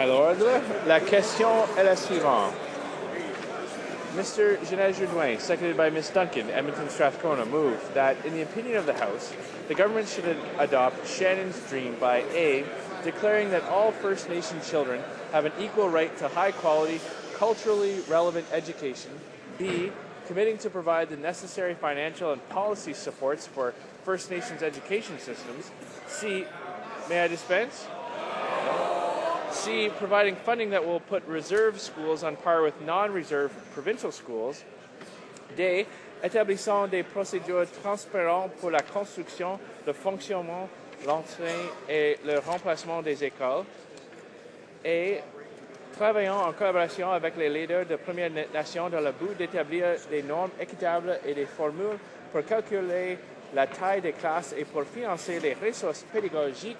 À l'ordre, la question est la suivante. Mr. Jeanette Jourdain, seconded by Ms. Duncan, Edmonton Strathcona, move that, in the opinion of the House, the government should adopt Shannen's dream by A, declaring that all First Nation children have an equal right to high-quality, culturally relevant education, B, committing to provide the necessary financial and policy supports for First Nations education systems, C, may I dispense? C, providing funding that will put reserve schools on par with non-reserve provincial schools. D, établissant des procédures transparentes pour la construction, le fonctionnement, l'entrée et le remplacement des écoles. Et travaillant en collaboration avec les leaders de Premières Nations dans le but d'établir des normes équitables et des formules pour calculer la taille des classes et pour financer les ressources pédagogiques,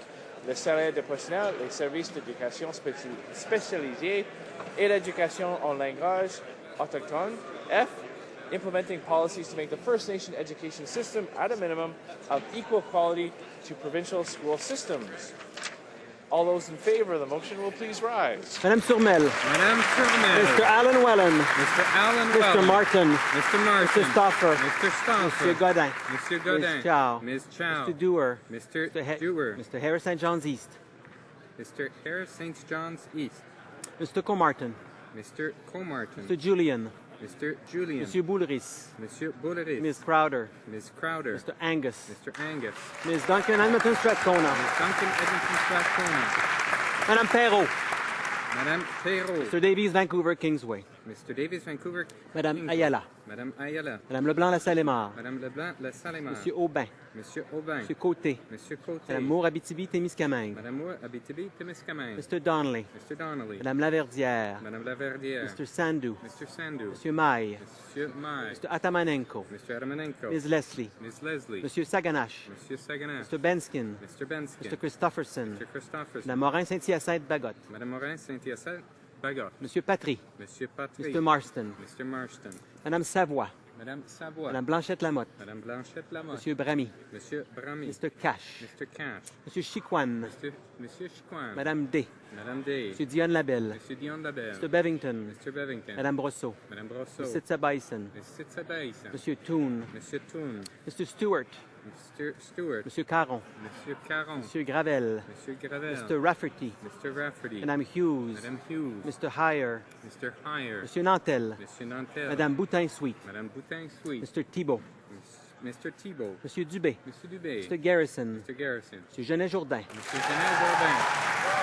le salaire des personnels, les services d'éducation spécialisés et l'éducation en langage autochtone. F, implementing policies to make the First Nation education system at a minimum of equal quality to provincial school systems. All those in favor of the motion will please rise. Madame Surmel. Madame Surmel. Mr. Alan Wellen. Mr. Alan Mr. Wellen. Martin. Mr. Martin. Mr. Stauffer. Mr. Stauffer. Monsieur Godin. Monsieur Godin. Ms. Chow. Ms. Chow. Mr. Dewar. Mr. Dewar. Mr. Harris St. John's East. Mr. Harris St. John's East. Mr. Comartin. Mr. Comartin. Mr. Julian. Mr. Julian. Monsieur Boulris. Monsieur Boulris. Ms. Crowder. Ms. Crowder. Mr. Angus. Mr. Angus. Ms. Duncan Edmonton Strathcona. Ms. Duncan Edmonton Strathcona. Madame Perrault. Madame Perrault. Mr. Davies Vancouver Kingsway. Mr. Davis Vancouver. Madame Kingsway. Ayala. Madame Ayala. Madame Leblanc La Salémar. Madame Leblanc La Salémar. Monsieur Aubin. Monsieur Aubin. Monsieur Côté. Monsieur Côté. Madame Moore Abitibi Témiscamingue. Madame Moore Abitibi Témiscamingue. Mr. Donnelly. Mr. Donnelly. Madame Laverdière. Madame Laverdière. Mr. Sandu. Mr. Sandu. Monsieur Maille. Monsieur Maille. Mr. Atamanenko. Mr. Adamanenko. Ms. Leslie. Ms. Leslie. Monsieur Saganache. Monsieur Saganache. Mr. Benskin. Mr. Benskin. Mr. Christopherson. Mr. Christopherson. Madame Morin Saint-Hyacinthe Bagot. Madame Morin Saint-Hyacinthe Bagot. Monsieur Patry. Monsieur Patrick. Mr. Marston. Mr. Marston. Madame Savoie. Madame Savoie. Madame Blanchette Lamotte. Madame Blanchette Lamotte. Monsieur Bramy. Monsieur Bramy. Mr. Cash. Mr. Cash. Monsieur Chiquan. Monsieur Chiquan. Madame D. Madame Day. Monsieur Dionne Labelle. Monsieur Dion Labelle. Mr. Bevington. Mr. Bevington. Madame Brosseau. Madame Brosseau. Mr. Sitza Bison. Mr. Sitzabaïs. Monsieur Toon. Monsieur Toon. Mr. Stewart. Mr. Stewart. Monsieur Caron. Monsieur Caron. Monsieur Gravel. Monsieur Gravel. Mr. Rafferty. Mr. Rafferty. Madame Hughes. Madame Hughes. Mr. Heyer. Mr. Heyer. Monsieur Nantel. Monsieur Nantel. Madame Boutin-Sweet. Madame Boutin-Sweet. Mr. Thibault. Mr. Thibault. Monsieur Dubé. Monsieur Dubé. Mr. Garrison. Mr. Garrison. Monsieur Genet Jourdain. Monsieur Jeanette Jourdain.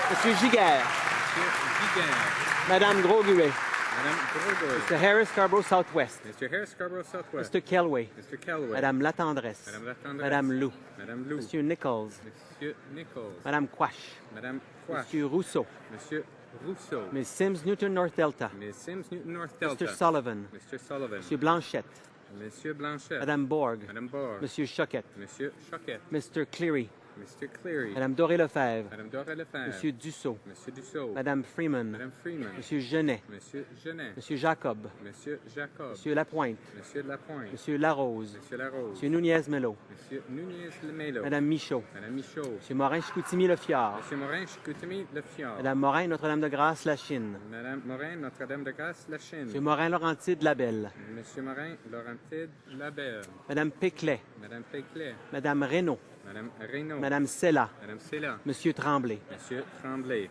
Monsieur Giguère. Monsieur Giguère. Madame Grosguet. Madame Grogoy. Mr. Harris Scarborough Southwest. Mr. Harris Scarborough Southwest. Mr. Kelway. Mr. Kelway. Madame Latendresse. Madame Latendresse. Madame Lou. Madame Lou. Monsieur Nichols. Monsieur Nichols. Madame Quash. Madame Quash. Monsieur Rousseau. Monsieur Rousseau. Ms. Sims Newton North Delta. Miss Sims Newton North Delta. Mr. Sullivan. Mr. Sullivan. Monsieur Blanchette. Monsieur Blanchette. Madame Borg. Madame Borg. Monsieur Choquette. Monsieur Choquette. Mr. Cleary. Mr. Cleary. Madame Doré-Lefebvre. Madame Dora Lefebvre. Monsieur Dussault. Monsieur Dussault. Madame Freeman. Madame Freeman. Monsieur Genet. Monsieur Genet. Monsieur Jacob. Monsieur Jacob. Monsieur Lapointe. Monsieur Lapointe. Monsieur Larose. Monsieur Larose. Monsieur Nunez-Melo. Monsieur Nunez Lemelo. Madame Michaud. Madame Michaud. Monsieur Morin-Chicoutimi-Le-Fjord. Monsieur Morin Chicoutimi Le Fjord. Madame Morin Notre-Dame-de-Grâce La Chine. Madame Morin Notre-Dame de Grâce La Chine. Monsieur Morin-Laurentide Labelle. Monsieur Morin Laurentide Labelle. Madame Péclet. Madame Péclet. Madame Reynaud. Madame Reynaud. Madame Sella. Madame Sella. Monsieur Tremblay. Monsieur Tremblay.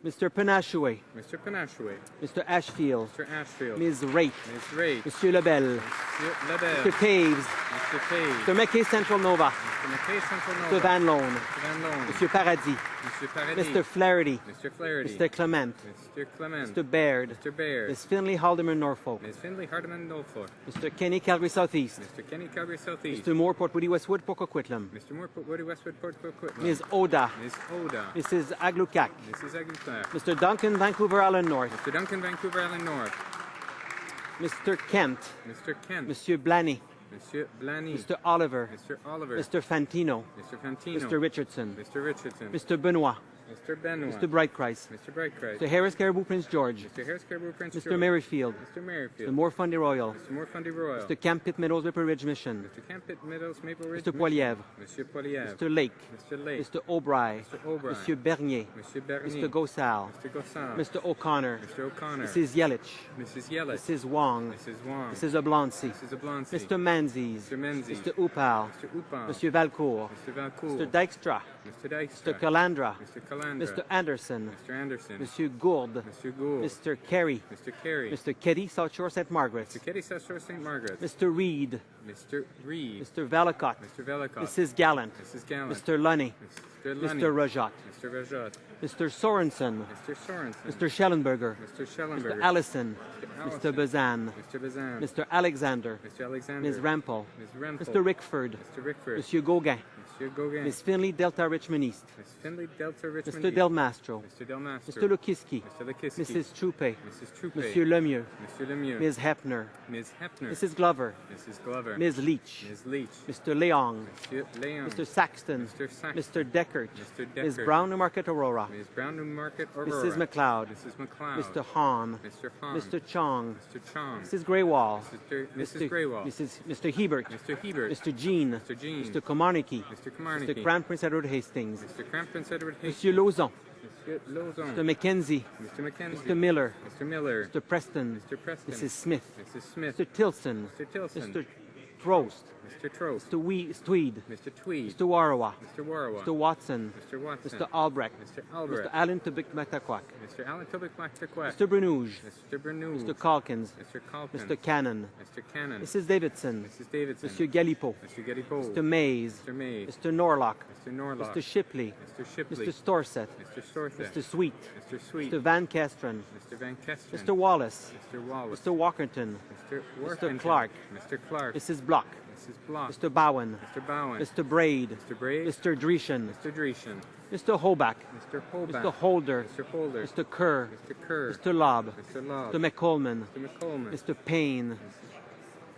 Mr. Penachoué. Mr. Penachoué. Mr. Ashfield. Mr. Ashfield. Ms. Raitt. Ms. Ray. Monsieur Lebel. Monsieur Labelle. Mr. Taves. Mr. Taves. Mr. McKay Central Nova. Mr. McKay Central Mr. Nova. Van Loan. Mr. Van Loan. Monsieur Paradis. Monsieur Paradis. Mr. Flaherty. Mr. Flaherty. Mr. Clement. Mr. Clement. Mr. Baird. Mr. Baird. Ms. Finley Haldeman Norfolk. Ms. Finley Hardeman Norfolk. Mr. Kenny Calgary Southeast. Mr. Kenny Calgary Southeast. Mr. Moore Port Woody Westwood Port Coquitlam. Mr. Moore Woody Westwood Port Coquitlam. Ms. Oda. Ms. Oda. Mrs. Aglucac. Mrs. Aguilar. Mr. Duncan Vancouver Island North. Mr. Duncan Vancouver Island North. Mr. Kent. Mr. Kent. Monsieur Blaney. Monsieur Blaney. Mr. Oliver, Mr. Oliver. Mr. Fantino, Mr. Fantino. Mr. Richardson, Mr. Richardson. Mr. Benoit, Mr. Benoit. Mr. Brightchrist, Mr. Brightchrist. Mr. Harris Caribou Prince George, Mr. Harris Caribou Prince Mr. George. Merrifield, Mr. Merrifield. Mr. Morfundy Royal, Mr. Morfundy Royal. Mr. Camp Pitt Meadows Maple Ridge Mission, Mr. Campbell Meadows Maple Ridge. Mr. Poilievre, Monsieur Poilievre. Mr. Lake, Mr. Lake. Mr. Aubry, Mr. Aubry. Monsieur Bernier, Monsieur Bernier. Mr. Gossal, Mr. Gossal. Mr. O'Connor, Mr. O'Connor. Mrs. Yelich, Mrs. Yelich. Mrs. Wong, Mrs. Wong. Mrs. Oblonsky, Mrs. Oblonsky. Mr. Menzies, Mr. Menzies. Mr. Upal, Mr. Upal. Monsieur Valcourt, Mr. Valcourt. Mr. Dykstra, Mr. Dykstra. Mr. Calandra, Mr. Calandra. Mr. Anderson, Mr. Anderson. Monsieur Gourde, Mr. Gould. Mr. Carey, Mr. Carey. Mr. Keddy, South Shore St. Margaret, Mr. Keddy, South Shore St. Margaret. Mr. Reed, Mr. Reed. Mr. Vallicott, Mr. Velicott. Mrs. Gallant, Mrs. Gallant. Mr. Lunny, Mr. Lunny. Mr. Rajat, Mr. Rajat. Mr. Sorensen, Mr. Sorensen. Mr. Schellenberger, Mr. Schellenberger. Mr. Allison, Allison. Mr. Bazan, Mr. Bazan. Mr. Alexander, Mr. Alexander. Ms. Rampel, Ms. Rampel. Mr. Rickford, Mr. Rickford. Monsieur Gauguin, Monsieur Gauguin. Ms. Finley, Delta Richmond East, Ms. Finley, Delta Richmond. Mr. East. Del Mastro, Mr. Del Mastro. Mr. Lukiski, Mr. Lukiski. Mrs. Troupé, Mrs. Troupé. Monsieur Lemieux, Mr. Lemieux. Ms. Hepner, Ms. Hepner. Mrs. Glover, Mrs. Glover. Ms. Leach, Ms. Leach. Mr. Leong, Monsieur Leon. Mr. Saxton, Mr. Saxton. Mr. Deckert, Mr. Ms. Deckert. Brown, Newmarket Aurora, Ms. Brown, Newmarket, Aurora. Mrs. McLeod, Mrs. McLeod. Mr. Hahn, Mr. Hahn. Mr. Chong, Mr. Chong. Mrs. Greywall, Mrs. Greywall. Mr. Hebert, Mr. Hebert. Mr. Jean, Mr. Jean. Mr. Komarnicki, Mr. Komarnicki. Mr. Crown Prince Edward Hastings, Mr. Crampton Edward Hastings. Monsieur Lauzon, Mr. Lauzon. Mr. Mackenzie, Mr. Mackenzie. Mr. Miller, Mr. Miller. Mr. Preston, Mr. Preston. Mrs. Smith, Mrs. Smith. Mr. Tilson, Mr. Tilson. Mr. Trost, Mr. Trost. Mr. Tweed, Mr. Tweed. Mr. Warawa, Mr. Warwa. Mr. Watson, Mr. Watson. Mr. Albrecht, Mr. Albrecht. Mr. Allen Tubik-Mataquak, Mr. Alan Tobic Mactaquac. Mr. Brunouge, Mr. Bernoulli. Mr. Calkins, Mr. Calkins. Mr. Cannon, Mr. Cannon. Mrs. Davidson, Mrs. Davidson. Monsieur Galipeau, Mr. Gettypole. Mr. Mays, Mr. Mays. Mr. Norlock, Mr. Norlock. Mr. Shipley, Mr. Shipley. Mr. Storseth, Mr. Storthet. Mr. Sweet, Mr. Sweet. Mr. Van Kestren, Mr. Van Kestren. Mr. Wallace, Mr. Wallace. Mr. Walkerton, Mr. Worthington. Clark. Mr. Clark. Mrs. Block, Mrs. Block. Mr. Bowen, Mr. Bowen. Mr. Braid, Mr. Braid. Mr. Dreeshen, Mr. Dreeshen. Mr. Hoback, Mr. Holback. Mr. Holder, Mr. Holder. Mr. Kerr, Mr. Kerr. Mr. Lobb, Mr. Lobb. Mr. McColeman, Mr. McColeman. Mr. Payne,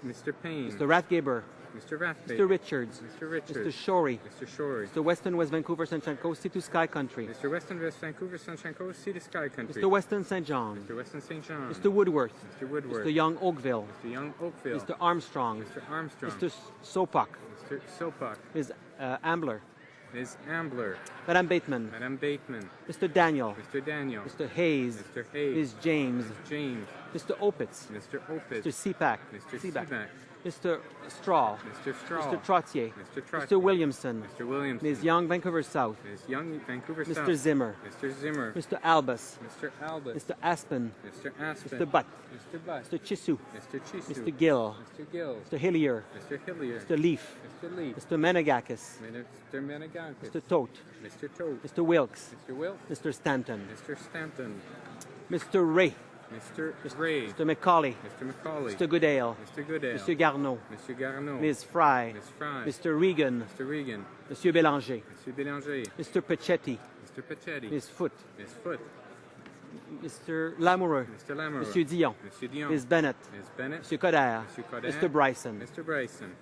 Mr. Payne. Mr. Rathgaber, Mr. Rathbay. Mr. Richards, Mr. Richards. Mr. Shorey, Mr. Shorey. Mr. Weston West Vancouver Sunshine Coast, Sea to Sky Country, Mr. Weston West Vancouver Sunshine Coast, Sea to Sky Country. Mr. Weston St. John, Mr. Weston St. John. Mr. Woodworth, Mr. Woodward. Mr. Young Oakville, Mr. Young Oakville. Mr. Armstrong, Mr. Armstrong. Mr. Sopak, Mr. Sopak. Ms. Ambler, Ms. Ambler. Madame Bateman, Madame Bateman. Mr. Daniel, Mr. Daniel. Mr. Hayes, Mr. Hayes. Ms. James, James. Mr. Opitz, Mr. Opitz. Mr. Seapack, Mr. Seaback. Mr. Straw, Mr. Straw. Mr. Trottier, Mr. Trottier. Mr. Williamson, Mr. Williamson. Ms. Young, Vancouver South, Ms. Young, Vancouver Mr. South. Zimmer, Mr. Zimmer. Mr. Albus, Mr. Albert. Mr. Aspen, Mr. Aspen. Mr. Butt, Mr. Butt. Mr. Chisu, Mr. Chisu. Mr. Gill, Mr. Gill. Mr. Hillier, Mr. Hillier. Mr. Leaf, Mr. Leaf. Mr. Menegakis, Mr. Menegakis. Mr. Tote, Mr. Tote. Mr. Wilkes, Mr. Wilk. Mr. Stanton, Mr. Stanton. Mr. Ray, Mr. Ray. Mr. Macaulay, Mr. Macaulay. Mr. Goodale, Mr. Goodale. Mr. Garneau, Mr. Garneau. Ms. Fry, Ms. Fry. Mr. Regan, Mr. Regan. Monsieur Bélanger, Mr. Bélanger. Mr. Pachetti, Mr. Pachetti. Ms. Foote, Ms. Foote. Mr. Lamoureux, Mr. Lamoureux. Monsieur Dion, Mr. Dion. Ms. Bennett, Ms. Bennett. Monsieur Coderre, Monsieur Coderre. Mr. Bryson, Mr. Bryson.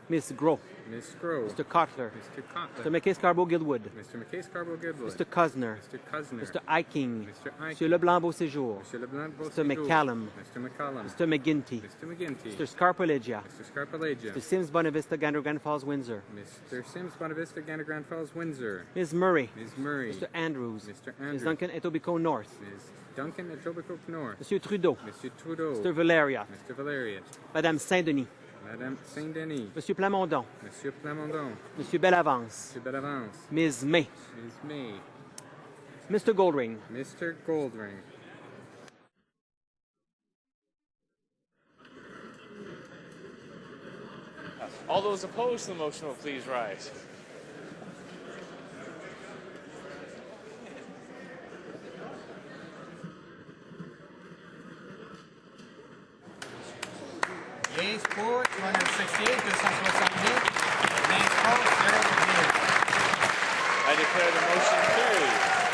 Ms. Gros, Ms. Scrow. Mr. Cotler, Mr. Mr. Cotler. McKay Scarborough Gilwood, Mr. McKay Scarborough Goodwood. Mr. Cosner, Mr. Cosner. Mr. Iking, Mr. Ike. Monsieur Leblanc Beauséjour, Mr. LeBlanc. Mr. McCallum, Mr. McCallum. Mr. McGinty, Mr. McGinty. Mr. Scarpelegia, Mr. Scarpelegia. Mr. Sims Bonavista, Gander Grand Falls, Windsor, Mr. Sims Bonavista, Gander Grand Falls, Windsor. Ms. Murray, Ms. Murray. Mr. Andrews, Mr. Ms. Andrews. Duncan Etobicoke North, Ms. Duncan at Tobicoke North. Monsieur Trudeau, Mr. Trudeau. Mr. Valeria, Mr. Valerius. Madame Saint-Denis, Madame Saint-Denis. Monsieur Plamondon, Monsieur Plamondon. Monsieur Bellavance, Monsieur Bellavance. Ms. May, Ms. May. Mr. Goldring, Mr. Goldring. All those opposed to the motion will please rise. Yeas pour, 268, 270. Nays contre, 0. I declare the motion carried.